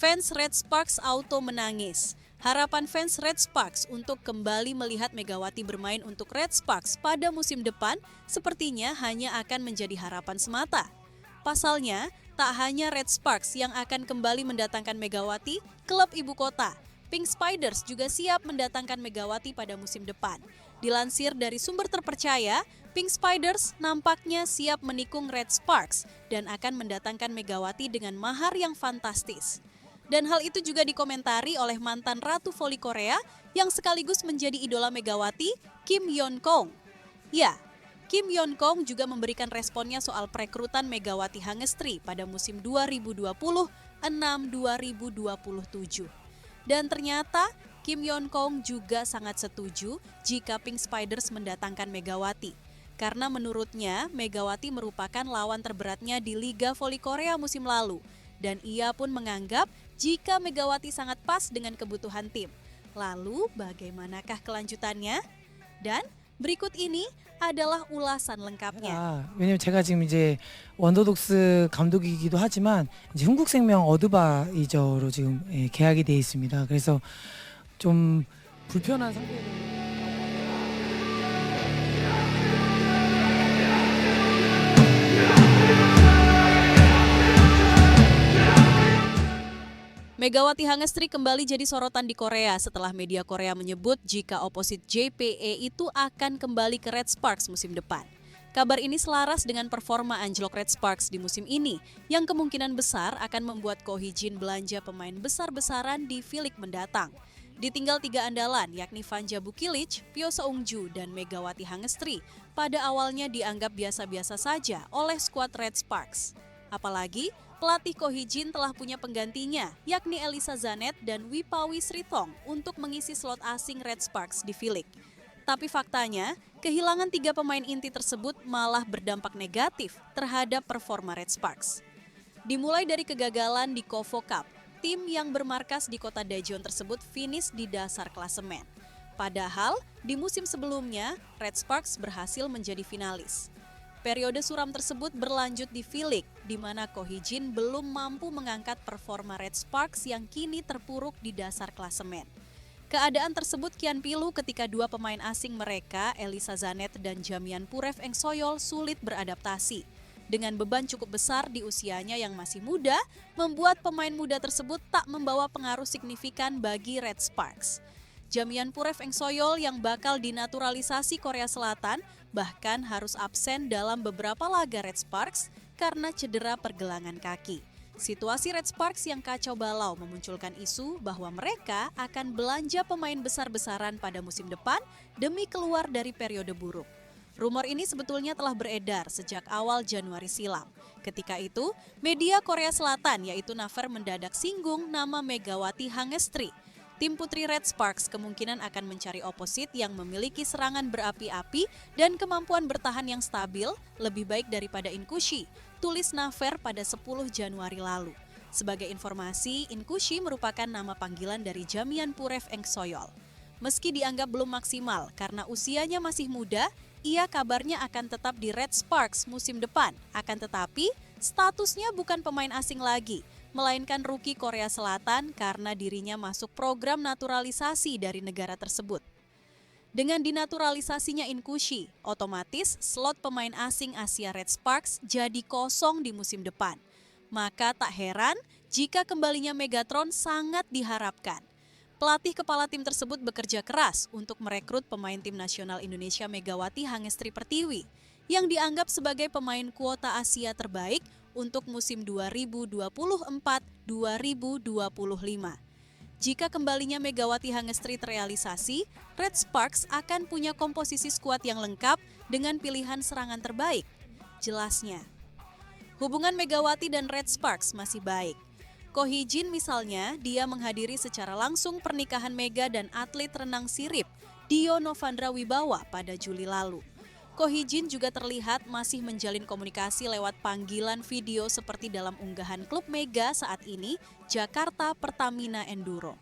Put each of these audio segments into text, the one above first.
Fans Red Sparks auto menangis. Harapan fans Red Sparks untuk kembali melihat Megawati bermain untuk Red Sparks pada musim depan sepertinya hanya akan menjadi harapan semata. Pasalnya, tak hanya Red Sparks yang akan kembali mendatangkan Megawati, klub ibu kota, Pink Spiders juga siap mendatangkan Megawati pada musim depan. Dilansir dari sumber terpercaya, Pink Spiders nampaknya siap menikung Red Sparks dan akan mendatangkan Megawati dengan mahar yang fantastis. Dan hal itu juga dikomentari oleh mantan Ratu Voli Korea yang sekaligus menjadi idola Megawati, Kim Yeon Kong. Ya, Kim Yeon Kong juga memberikan responnya soal perekrutan Megawati Hangestri pada musim 2026-2027. Dan ternyata Kim Yeon Kong juga sangat setuju jika Pink Spiders mendatangkan Megawati. Karena menurutnya Megawati merupakan lawan terberatnya di Liga Voli Korea musim lalu. Dan ia pun menganggap jika Megawati sangat pas dengan kebutuhan tim. Lalu bagaimanakah kelanjutannya? Dan berikut ini adalah ulasan lengkapnya. 왜냐면 제가 지금 이제 원더독스 감독이기도 하지만 이제 흥국생명 어드바이저로 지금 계약이 돼 있습니다. 그래서 좀 불편한 상태로. Megawati Hangestri kembali jadi sorotan di Korea setelah media Korea menyebut jika oposit JPE itu akan kembali ke Red Sparks musim depan. Kabar ini selaras dengan performa anjlok Red Sparks di musim ini yang kemungkinan besar akan membuat Ko Hee-jin belanja pemain besar-besaran di V-League mendatang. Ditinggal 3 andalan yakni Vanja Bukilic, Pyo Seung-ju, dan Megawati Hangestri pada awalnya dianggap biasa-biasa saja oleh skuad Red Sparks. Apalagi pelatih Ko Hee-jin telah punya penggantinya, yakni Elisa Zanet dan Wipawi Srithong untuk mengisi slot asing Red Sparks di V-League. Tapi faktanya, kehilangan 3 pemain inti tersebut malah berdampak negatif terhadap performa Red Sparks. Dimulai dari kegagalan di KOFO Cup, tim yang bermarkas di kota Daejeon tersebut finish di dasar klasemen. Padahal, di musim sebelumnya, Red Sparks berhasil menjadi finalis. Periode suram tersebut berlanjut di V-League, di mana Ko Hee-jin belum mampu mengangkat performa Red Sparks yang kini terpuruk di dasar klasemen. Keadaan tersebut kian pilu ketika 2 pemain asing mereka, Elisa Zanet dan Jamian Puref Eng Soyol, sulit beradaptasi. Dengan beban cukup besar di usianya yang masih muda, membuat pemain muda tersebut tak membawa pengaruh signifikan bagi Red Sparks. Jamian Puref Eng Soyol yang bakal dinaturalisasi Korea Selatan bahkan harus absen dalam beberapa laga Red Sparks karena cedera pergelangan kaki. Situasi Red Sparks yang kacau balau memunculkan isu bahwa mereka akan belanja pemain besar-besaran pada musim depan demi keluar dari periode buruk. Rumor ini sebetulnya telah beredar sejak awal Januari silam. Ketika itu, media Korea Selatan yaitu Naver mendadak singgung nama Megawati Hangestri. Tim putri Red Sparks kemungkinan akan mencari oposit yang memiliki serangan berapi-api dan kemampuan bertahan yang stabil, lebih baik daripada Inkushi, tulis Naver pada 10 Januari lalu. Sebagai informasi, Inkushi merupakan nama panggilan dari Jamian Puref Eng Soyol. Meski dianggap belum maksimal karena usianya masih muda, ia kabarnya akan tetap di Red Sparks musim depan. Akan tetapi, statusnya bukan pemain asing lagi, melainkan rookie Korea Selatan karena dirinya masuk program naturalisasi dari negara tersebut. Dengan dinaturalisasinya Inkushi, otomatis slot pemain asing Asia Red Sparks jadi kosong di musim depan. Maka tak heran jika kembalinya Megatron sangat diharapkan. Pelatih kepala tim tersebut bekerja keras untuk merekrut pemain tim nasional Indonesia Megawati Hangestri Pertiwi yang dianggap sebagai pemain kuota Asia terbaik untuk musim 2024-2025. Jika kembalinya Megawati Hangestri terrealisasi, Red Sparks akan punya komposisi skuad yang lengkap dengan pilihan serangan terbaik. Jelasnya, hubungan Megawati dan Red Sparks masih baik. Ko Hee-jin misalnya, dia menghadiri secara langsung pernikahan Mega dan atlet renang sirip Dio Novandra Wibawa pada Juli lalu. Ko Hee-jin juga terlihat masih menjalin komunikasi lewat panggilan video seperti dalam unggahan klub Mega saat ini, Jakarta Pertamina Enduro.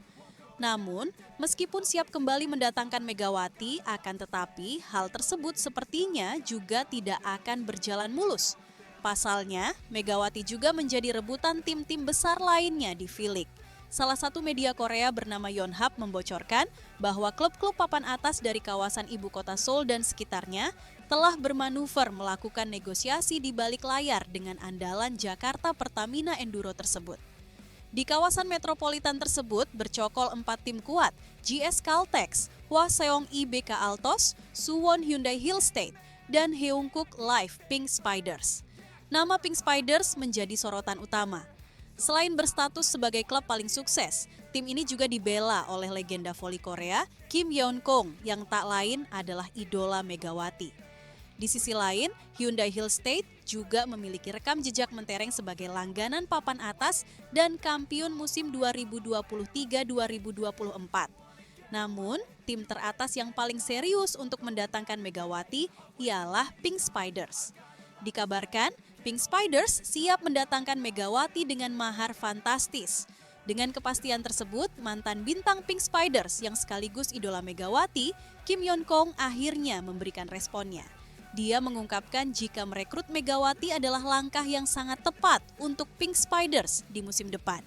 Namun, meskipun siap kembali mendatangkan Megawati, akan tetapi hal tersebut sepertinya juga tidak akan berjalan mulus. Pasalnya, Megawati juga menjadi rebutan tim-tim besar lainnya di V-League. Salah satu media Korea bernama Yonhap membocorkan bahwa klub-klub papan atas dari kawasan ibu kota Seoul dan sekitarnya telah bermanuver melakukan negosiasi di balik layar dengan andalan Jakarta Pertamina Enduro tersebut. Di kawasan metropolitan tersebut bercokol 4 tim kuat, GS Caltex, Hwaseong IBK Altos, Suwon Hyundai Hill State, dan Heungkuk Life Pink Spiders. Nama Pink Spiders menjadi sorotan utama. Selain berstatus sebagai klub paling sukses, tim ini juga dibela oleh legenda voli Korea, Kim Yeon-kong, yang tak lain adalah idola Megawati. Di sisi lain, Hyundai Hill State juga memiliki rekam jejak mentereng sebagai langganan papan atas dan kampiun musim 2023-2024. Namun, tim teratas yang paling serius untuk mendatangkan Megawati ialah Pink Spiders. Dikabarkan, Pink Spiders siap mendatangkan Megawati dengan mahar fantastis. Dengan kepastian tersebut, mantan bintang Pink Spiders yang sekaligus idola Megawati, Kim Yeon-kong akhirnya memberikan responnya. Dia mengungkapkan jika merekrut Megawati adalah langkah yang sangat tepat untuk Pink Spiders di musim depan.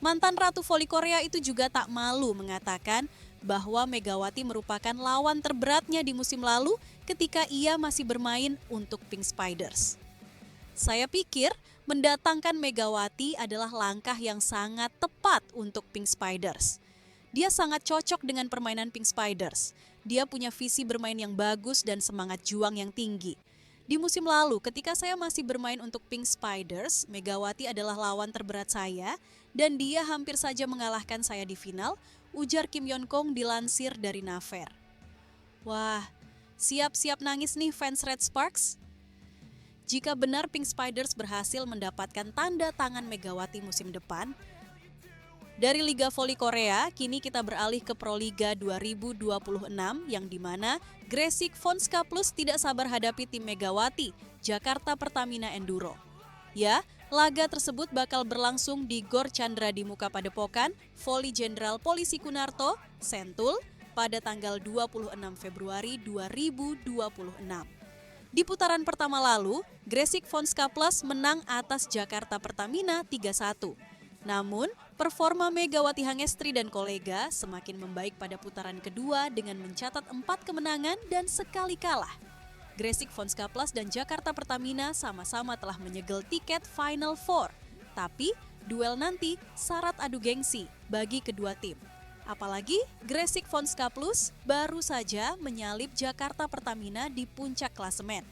Mantan Ratu Voli Korea itu juga tak malu mengatakan bahwa Megawati merupakan lawan terberatnya di musim lalu ketika ia masih bermain untuk Pink Spiders. Saya pikir mendatangkan Megawati adalah langkah yang sangat tepat untuk Pink Spiders. Dia sangat cocok dengan permainan Pink Spiders. Dia punya visi bermain yang bagus dan semangat juang yang tinggi. Di musim lalu ketika saya masih bermain untuk Pink Spiders, Megawati adalah lawan terberat saya dan dia hampir saja mengalahkan saya di final, ujar Kim Yeon-kong dilansir dari Naver. Wah, siap-siap nangis nih fans Red Sparks. Jika benar Pink Spiders berhasil mendapatkan tanda tangan Megawati musim depan, dari Liga Voli Korea, kini kita beralih ke Proliga 2026 yang dimana Gresik Fonska Plus tidak sabar hadapi tim Megawati, Jakarta Pertamina Enduro. Ya, laga tersebut bakal berlangsung di Gor Chandra di Muka Padepokan, Voli Jenderal Polisi Kunarto, Sentul, pada tanggal 26 Februari 2026. Di putaran pertama lalu, Gresik Fonska Plus menang atas Jakarta Pertamina 3-1. Namun, performa Megawati Hangestri dan kolega semakin membaik pada putaran kedua dengan mencatat 4 kemenangan dan sekali kalah. Gresik Fonska Plus dan Jakarta Pertamina sama-sama telah menyegel tiket Final Four. Tapi, duel nanti syarat adu gengsi bagi kedua tim. Apalagi Gresik Fonska Plus baru saja menyalip Jakarta Pertamina di puncak klasemen.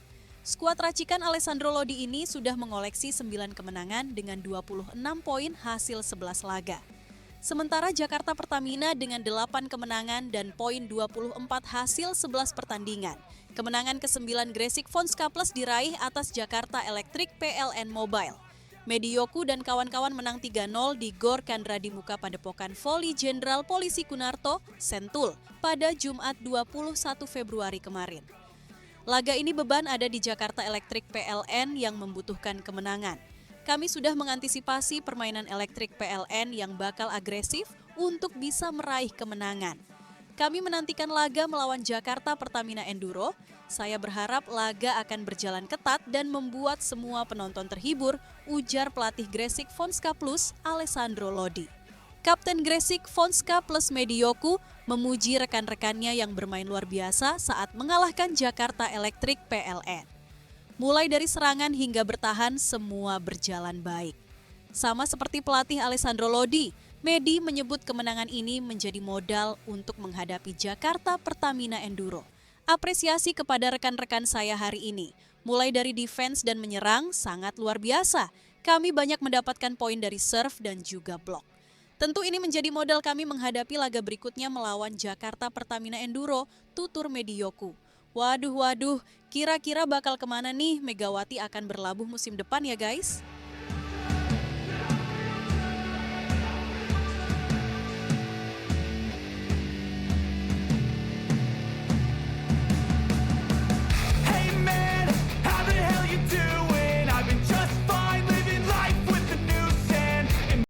Skuad racikan Alessandro Lodi ini sudah mengoleksi 9 kemenangan dengan 26 poin hasil 11 laga. Sementara Jakarta Pertamina dengan 8 kemenangan dan poin 24 hasil 11 pertandingan. Kemenangan ke-9 Gresik Fonska Plus diraih atas Jakarta Electric PLN Mobile. Medioku dan kawan-kawan menang 3-0 di Gor Chandra di Muka Padepokan Voli Jenderal Polisi Kunarto, Sentul, pada Jumat 21 Februari kemarin. Laga ini beban ada di Jakarta Electric PLN yang membutuhkan kemenangan. Kami sudah mengantisipasi permainan elektrik PLN yang bakal agresif untuk bisa meraih kemenangan. Kami menantikan laga melawan Jakarta Pertamina Enduro. Saya berharap laga akan berjalan ketat dan membuat semua penonton terhibur, ujar pelatih Gresik Fonska Plus Alessandro Lodi. Kapten Gresik Fonska Plus Medioku memuji rekan-rekannya yang bermain luar biasa saat mengalahkan Jakarta Electric PLN. Mulai dari serangan hingga bertahan, semua berjalan baik. Sama seperti pelatih Alessandro Lodi, Medi menyebut kemenangan ini menjadi modal untuk menghadapi Jakarta Pertamina Enduro. Apresiasi kepada rekan-rekan saya hari ini, mulai dari defense dan menyerang sangat luar biasa. Kami banyak mendapatkan poin dari serve dan juga blok. Tentu ini menjadi modal kami menghadapi laga berikutnya melawan Jakarta Pertamina Enduro, tutur Medioku. Waduh, kira-kira bakal kemana nih Megawati akan berlabuh musim depan ya guys?